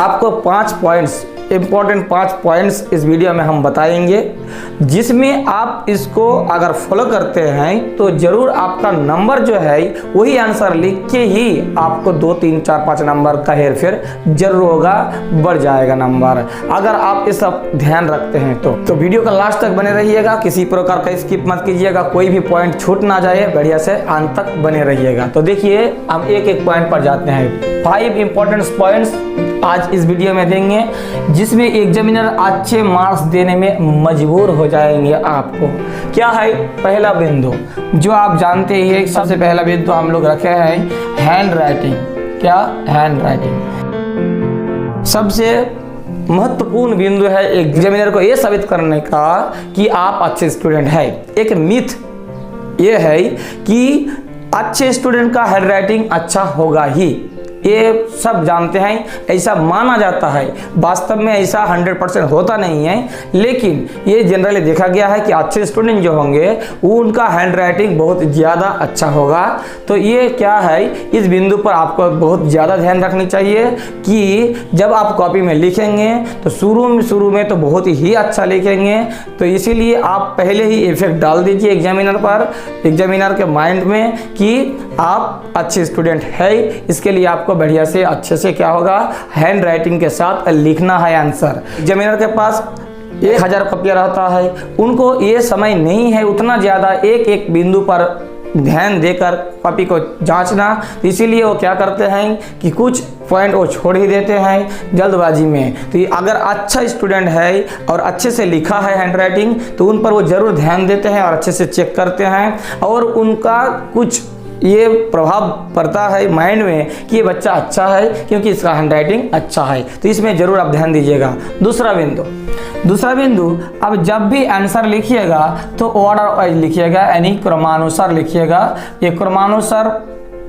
आपको 5 points, important 5 points इस video में हम बताएंगे, जिसमें आप इसको अगर फॉलो करते हैं तो ज़रूर आपका नंबर जो है वही आंसर लिख के ही आपको 2, 3, 4, 5 नंबर का हेर फेर जरूर होगा, बढ़ जाएगा नंबर, अगर आप इस सब ध्यान रखते हैं तो वीडियो का लास्ट तक बने रहिएगा, किसी प्रकार का स्किप मत कीजिएगा, कोई भी पॉइंट छूट ना जाए, बढ़िया से अंत तक बने रहिएगा। तो देखिए हम एक एक पॉइंट पर जाते हैं। 5 इंपॉर्टेंट पॉइंट्स आज इस वीडियो में देंगे, जिसमें एग्जामिनर अच्छे मार्क्स देने में मजबूर हो जाएंगे आपको। क्या है पहला बिंदु, जो आप जानते ही हैं, सबसे पहला बिंदु हम लोग रखे हैं हैंड राइटिंग। क्या? हैंड राइटिंग सबसे महत्वपूर्ण बिंदु है एग्जामिनर को यह साबित करने का कि आप अच्छे स्टूडेंट हैं। एक मिथ ये है कि अच्छे स्टूडेंट का हैंड राइटिंग अच्छा होगा ही, ये सब जानते हैं, ऐसा माना जाता है। वास्तव में ऐसा 100% होता नहीं है, लेकिन ये जनरली देखा गया है कि अच्छे स्टूडेंट जो होंगे वो उनका हैंड राइटिंग बहुत ज़्यादा अच्छा होगा। तो ये क्या है, इस बिंदु पर आपको बहुत ज़्यादा ध्यान रखनी चाहिए कि जब आप कॉपी में लिखेंगे तो शुरू में तो बहुत ही अच्छा लिखेंगे। तो इसीलिए आप पहले ही इफेक्ट डाल दीजिए एग्जामिनर पर, एग्जामिनर के माइंड में कि आप अच्छे स्टूडेंट है। इसके लिए आपको बढ़िया से अच्छे से क्या होगा, हैंड राइटिंग के साथ लिखना है आंसर। एग्जामिनर के पास 1000 कॉपियाँ रहता है, उनको ये समय नहीं है उतना ज़्यादा एक एक बिंदु पर ध्यान देकर कॉपी को जांचना, इसीलिए वो क्या करते हैं कि कुछ पॉइंट वो छोड़ ही देते हैं जल्दबाजी में। तो अगर अच्छा स्टूडेंट है और अच्छे से लिखा है हैंड राइटिंग तो उन पर वो ज़रूर ध्यान देते हैं और अच्छे से चेक करते हैं, और उनका कुछ ये प्रभाव पड़ता है माइंड में कि ये बच्चा अच्छा है क्योंकि इसका हैंड राइटिंग अच्छा है। तो इसमें ज़रूर आप ध्यान दीजिएगा। दूसरा बिंदु, अब जब भी आंसर लिखिएगा तो ऑर्डर वाइज लिखिएगा, यानी क्रमानुसार लिखिएगा। ये क्रमानुसार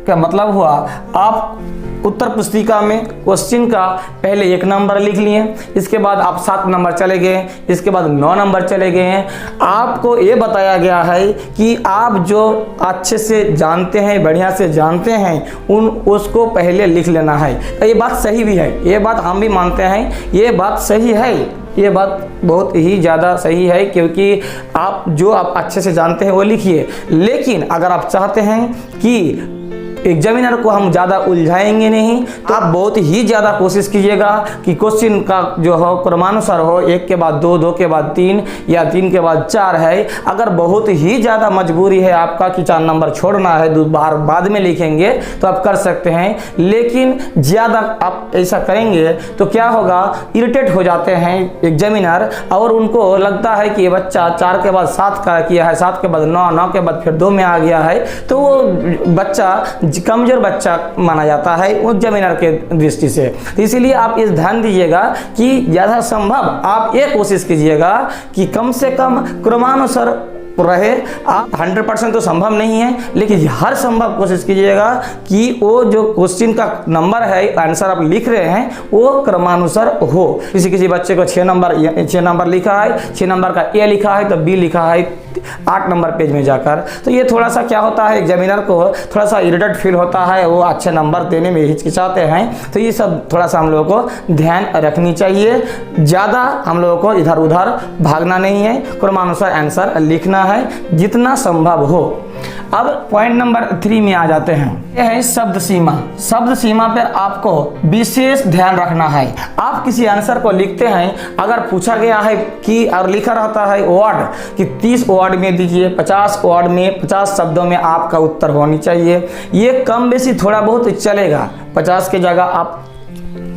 का मतलब हुआ आप उत्तर पुस्तिका में क्वेश्चन का पहले 1 नंबर लिख लिए, इसके बाद आप 7 नंबर चले गए, इसके बाद 9 नंबर चले गए हैं। आपको ये बताया गया है कि आप जो अच्छे से जानते हैं, बढ़िया से जानते हैं, उसको पहले लिख लेना है। तो ये बात सही भी है, ये बात हम भी मानते हैं, ये बात सही है, ये बात बहुत ही ज़्यादा सही है, क्योंकि आप जो आप अच्छे से जानते हैं वो लिखिए। लेकिन अगर आप चाहते हैं कि एग्जामिनर को हम ज़्यादा उलझाएंगे नहीं, तो आप बहुत ही ज़्यादा कोशिश कीजिएगा कि क्वेश्चन का जो हो क्रमानुसार हो, 1 के बाद 2, 2 के बाद 3 या 3 के बाद 4 है। अगर बहुत ही ज़्यादा मजबूरी है आपका कि 4 नंबर छोड़ना है, 2 बार बाद में लिखेंगे तो आप कर सकते हैं, लेकिन ज़्यादा आप ऐसा करेंगे तो क्या होगा, इरिटेट हो जाते हैं एग्जामिनर, और उनको लगता है कि ये बच्चा 4 के बाद 7 का किया है, 7 के बाद 9, 9 के बाद फिर 2 में आ गया है, तो वो बच्चा कमजोर बच्चा माना जाता है एग्जामिनर के दृष्टि से। तो इसीलिए आप इस ध्यान दीजिएगा कि ज़्यादा संभव आप ये कोशिश कीजिएगा कि कम से कम क्रमानुसार रहे। आप 100% तो संभव नहीं है, लेकिन हर संभव कोशिश कीजिएगा कि वो जो क्वेश्चन का नंबर है, आंसर आप लिख रहे हैं, वो क्रमानुसार हो। किसी बच्चे को 6 नंबर लिखा है, 6 नंबर का ए लिखा है तो बी लिखा है 8 नंबर पेज में जाकर, तो ये थोड़ा सा क्या होता है, एग्जामिनर को थोड़ा सा इरिटेट फील होता है, वो अच्छे नंबर देने में हिचकिचाते हैं। तो ये सब थोड़ा सा हम लोगों को ध्यान रखनी चाहिए, ज़्यादा हम लोगों को इधर उधर भागना नहीं है, क्रमानुसार आंसर लिखना है जितना संभव हो। अब पॉइंट नंबर 3 में आ जाते हैं, यह है शब्द सीमा। शब्द सीमा पर आपको विशेष ध्यान रखना है। आप किसी आंसर को लिखते हैं, अगर पूछा गया है कि और लिखा रहता है वर्ड कि 30 वर्ड में दीजिए, 50 वर्ड में, 50 शब्दों में आपका उत्तर होनी चाहिए। ये कम बेसी थोड़ा बहुत चलेगा, 50 की जगह आप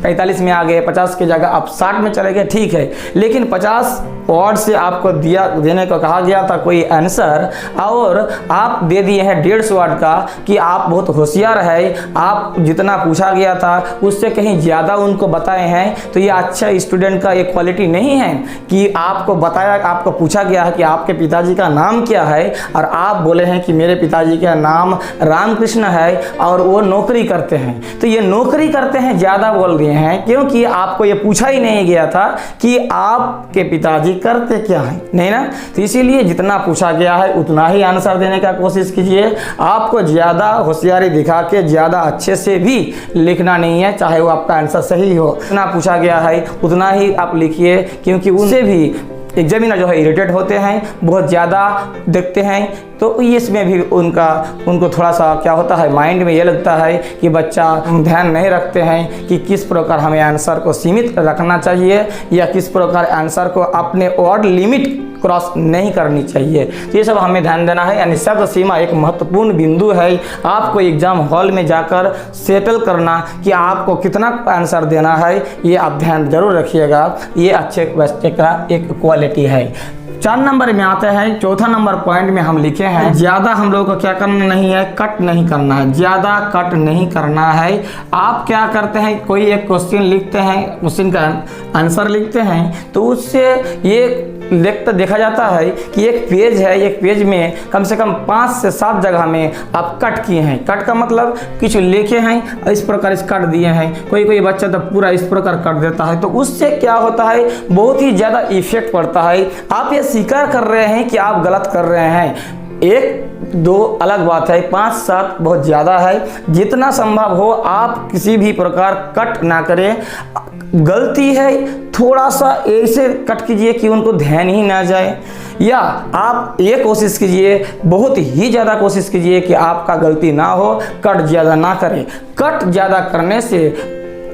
45 में आ गए, 50 की जगह आप 60 में चले गए, ठीक है, लेकिन 50 वर्ड से आपको देने को कहा गया था कोई आंसर, और आप दे दिए हैं 150 वर्ड का कि आप बहुत होशियार है, आप जितना पूछा गया था उससे कहीं ज़्यादा उनको बताए हैं। तो ये अच्छा स्टूडेंट का एक क्वालिटी नहीं है कि आपको बताया, आपको पूछा गया है कि आपके पिताजी का नाम क्या है, और आप बोले हैं कि मेरे पिताजी का नाम रामकृष्ण है और वो नौकरी करते हैं। तो ये नौकरी करते हैं ज़्यादा बोल दिए हैं, क्योंकि आपको ये पूछा ही नहीं गया था कि आपके पिताजी करते क्या है, नहीं ना। तो इसीलिए जितना पूछा गया है उतना ही आंसर देने का कोशिश कीजिए। आपको ज़्यादा होशियारी दिखा के ज़्यादा अच्छे से भी लिखना नहीं है, चाहे वो आपका आंसर सही हो। जितना पूछा गया है उतना ही आप लिखिए, क्योंकि उससे भी एग्जामिनर जो है इरिटेट होते हैं, बहुत ज़्यादा देखते हैं। तो इसमें भी उनको थोड़ा सा क्या होता है, माइंड में ये लगता है कि बच्चा ध्यान नहीं रखते हैं कि किस प्रकार हमें आंसर को सीमित रखना चाहिए या किस प्रकार आंसर को अपने वर्ड लिमिट क्रॉस नहीं करनी चाहिए। तो ये सब हमें ध्यान देना है। यानी शब्द सीमा एक महत्वपूर्ण बिंदु है आपको एग्जाम हॉल में जाकर सेटल करना कि आपको कितना आंसर देना है, ये आप ध्यान जरूर रखिएगा। ये अच्छे बच्चे का एक क्वालिटी है। 4 नंबर में आता है, चौथा नंबर पॉइंट में हम लिखे हैं ज़्यादा हम लोगों को क्या करना नहीं है, कट नहीं करना है। ज़्यादा कट नहीं करना है। आप क्या करते हैं, कोई एक क्वेश्चन लिखते हैं, क्वेश्चन का आंसर लिखते हैं, तो उससे ये देखा जाता है कि एक पेज है, एक पेज में कम से कम 5 से 7 जगह में आप कट किए हैं। कट का मतलब कुछ लिखे हैं इस प्रकार इस कट दिए हैं। कोई बच्चा तो पूरा इस प्रकार कट देता है, तो उससे क्या होता है, बहुत ही ज़्यादा इफेक्ट पड़ता है। आप ये स्वीकार कर रहे हैं कि आप गलत कर रहे हैं। 1-2 अलग बात है, 5-7 बहुत ज़्यादा है। जितना संभव हो आप किसी भी प्रकार कट ना करें। गलती है थोड़ा सा ऐसे कट कीजिए कि उनको ध्यान ही ना जाए, या आप ये कोशिश कीजिए, बहुत ही ज़्यादा कोशिश कीजिए कि आपका गलती ना हो, कट ज़्यादा ना करें। कट ज़्यादा करने से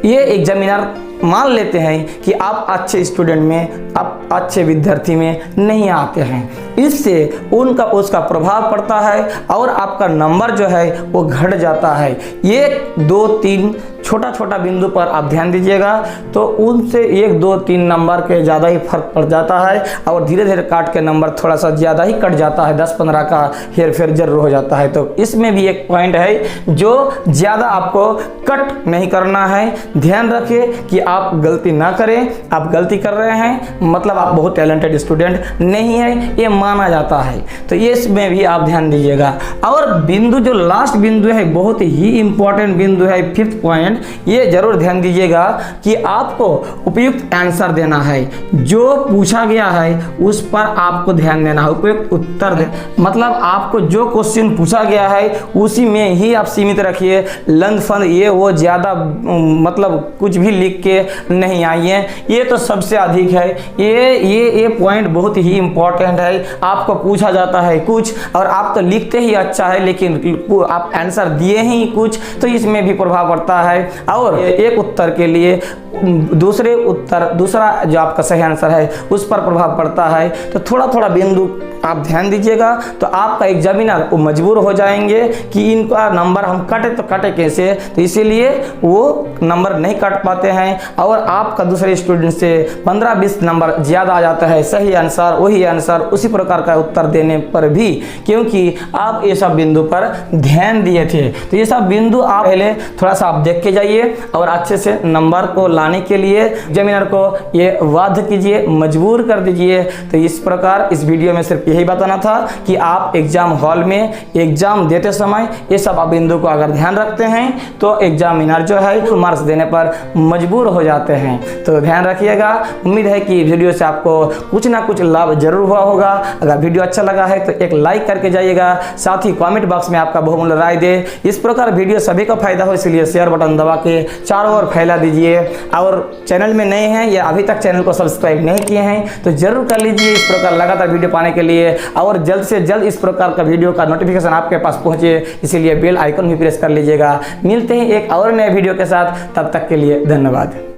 ये एग्जामिनर मान लेते हैं कि आप अच्छे स्टूडेंट में, आप अच्छे विद्यार्थी में नहीं आते हैं। इससे उसका प्रभाव पड़ता है और आपका नंबर जो है वो घट जाता है। 1, 2, 3 छोटा बिंदु पर आप ध्यान दीजिएगा, तो उनसे 1, 2, 3 नंबर के ज़्यादा ही फर्क पड़ जाता है और धीरे धीरे काट के नंबर थोड़ा सा ज़्यादा ही कट जाता है। 10-15 का हेर फेर जरूर हो जाता है। तो इसमें भी एक पॉइंट है जो ज़्यादा आपको कट नहीं करना है। ध्यान रखिए कि आप गलती ना करें। आप गलती कर रहे हैं मतलब आप बहुत टैलेंटेड स्टूडेंट नहीं है, ये माना जाता है। तो ये इसमें भी आप ध्यान दीजिएगा। और बिंदु जो लास्ट बिंदु है बहुत ही इंपॉर्टेंट बिंदु है, 5th पॉइंट, ये जरूर ध्यान दीजिएगा कि आपको उपयुक्त आंसर देना है। जो पूछा गया है उस पर आपको ध्यान देना है, उपयुक्त उत्तर दे। मतलब आपको जो क्वेश्चन पूछा गया है उसी में ही आप सीमित रखिए। लंद फंद ये वो ज़्यादा मतलब कुछ भी लिख के नहीं आइए, ये तो सबसे अधिक है। ये पॉइंट बहुत ही इंपॉर्टेंट है। आपको पूछा जाता है कुछ और आप तो लिखते ही अच्छा है, लेकिन आप आंसर दिए ही कुछ, तो इसमें भी प्रभाव पड़ता है। और एक उत्तर के लिए दूसरा जो आपका सही आंसर है उस पर प्रभाव पड़ता है। तो थोड़ा बिंदु आप ध्यान दीजिएगा, तो आपका एग्जामिनर वो मजबूर हो जाएंगे कि इनका नंबर हम कटे तो कटे कैसे, तो इसीलिए वो नंबर नहीं काट पाते हैं और आपका दूसरे स्टूडेंट से 15-20 नंबर ज़्यादा आ जाता है। सही आंसर वही आंसर उसी प्रकार का उत्तर देने पर भी, क्योंकि आप ये सब बिंदु पर ध्यान दिए थे। तो ये सब बिंदु आप पहले थोड़ा सा आप देख के जाइए और अच्छे से नंबर को लाने के लिए एग्जामिनर को ये बाध्य कीजिए, मजबूर कर दीजिए। तो इस प्रकार इस वीडियो में सिर्फ यही बताना था कि आप एग्जाम हॉल में एग्जाम देते समय ये सब बिंदु को अगर ध्यान रखते हैं तो एग्जामिनर जो है मार्क्स देने पर मजबूर हो जाते हैं। तो ध्यान रखिएगा। उम्मीद है कि वीडियो से आपको कुछ ना कुछ लाभ जरूर हुआ होगा। अगर वीडियो अच्छा लगा है तो एक लाइक करके जाइएगा, साथ ही कमेंट बॉक्स में आपका बहुमूल्य राय दे। इस प्रकार वीडियो सभी का फायदा हो, इसलिए शेयर बटन दबा के चारों ओर फैला दीजिए। और चैनल में नए हैं या अभी तक चैनल को सब्सक्राइब नहीं किए हैं तो जरूर कर लीजिए, इस प्रकार लगातार वीडियो पाने के लिए। और जल्द से जल्द इस प्रकार का वीडियो का नोटिफिकेशन आपके पास पहुंचे, इसीलिए बेल आइकन भी प्रेस कर लीजिएगा। मिलते हैं एक और नए वीडियो के साथ, तब तक के लिए धन्यवाद।